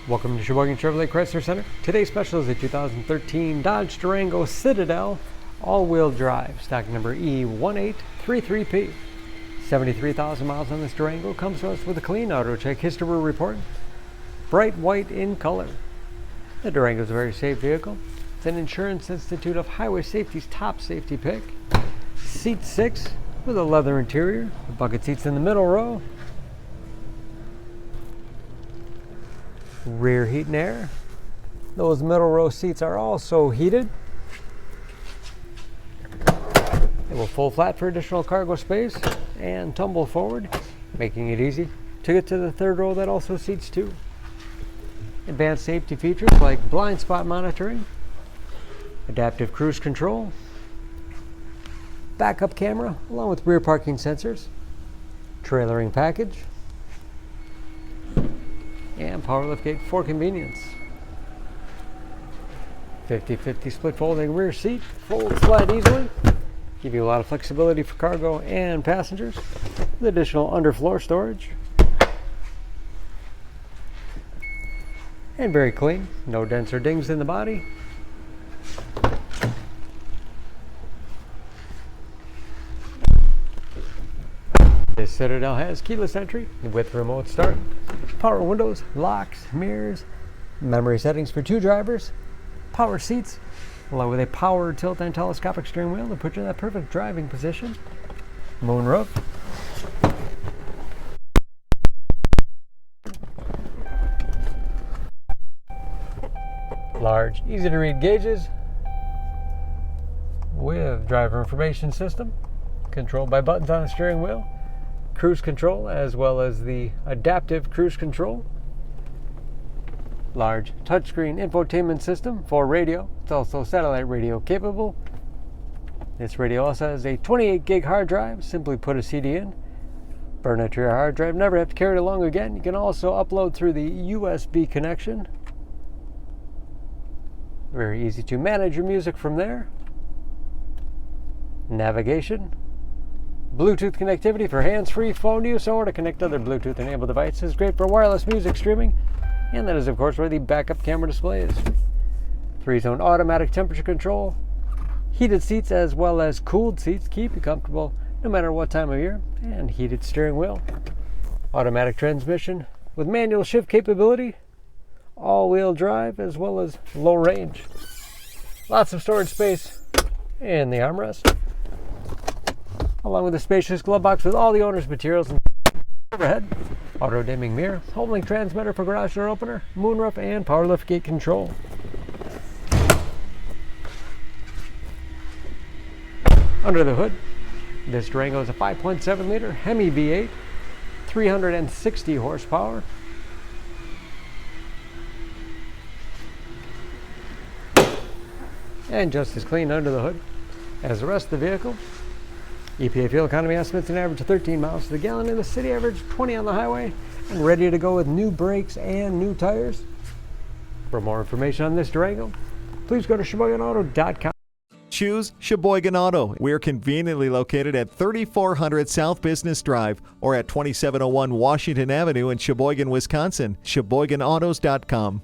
Welcome to Sheboygan Chevrolet Chrysler Center. Today's special is a 2013 Dodge Durango Citadel all-wheel drive, stock number E1833P. 73,000 miles on this Durango. Comes to us with a clean auto check history report. Bright white in color. The Durango is a very safe vehicle. It's an Insurance Institute of Highway Safety's top safety pick. Seat 6 with a leather interior. The bucket seats in the middle row. Rear heat and air. Those middle row seats are also heated. It will fold flat for additional cargo space and tumble forward, making it easy to get to the third row that also seats two. Advanced safety features like blind spot monitoring, adaptive cruise control, backup camera along with rear parking sensors, trailering package, and power liftgate for convenience. 50/50 split folding rear seat, folds flat easily, give you a lot of flexibility for cargo and passengers, with additional underfloor storage. And very clean, no dents or dings in the body. This Citadel has keyless entry with remote start, power windows, locks, mirrors, memory settings for two drivers, power seats, along with a power tilt and telescopic steering wheel to put you in that perfect driving position. Moonroof. Large, easy to read gauges with driver information system controlled by buttons on the steering wheel. Cruise control as well as the adaptive cruise control. Large touchscreen infotainment system for radio. It's also satellite radio capable. This radio also has a 28 gig hard drive. Simply put a CD in, burn it to your hard drive, never have to carry it along again. You can also upload through the USB connection. Very easy to manage your music from there. Navigation. Bluetooth connectivity for hands-free phone use or to connect other Bluetooth-enabled devices. Great for wireless music streaming. And that is, of course, where the backup camera display is. 3-zone automatic temperature control. Heated seats as well as cooled seats keep you comfortable no matter what time of year. And heated steering wheel. Automatic transmission with manual shift capability. All-wheel drive as well as low range. Lots of storage space in the armrest, along with a spacious glove box with all the owner's materials and overhead. Auto dimming mirror, home-link transmitter for garage door opener, moonroof, and power liftgate control. Under the hood, this Durango is a 5.7 liter HEMI V8, 360 horsepower. And just as clean under the hood as the rest of the vehicle. EPA fuel economy estimates an average of 13 miles to the gallon in the city, average 20 on the highway, and ready to go with new brakes and new tires. For more information on this Durango, please go to SheboyganAuto.com. Choose Sheboygan Auto. We're conveniently located at 3400 South Business Drive or at 2701 Washington Avenue in Sheboygan, Wisconsin. SheboyganAutos.com.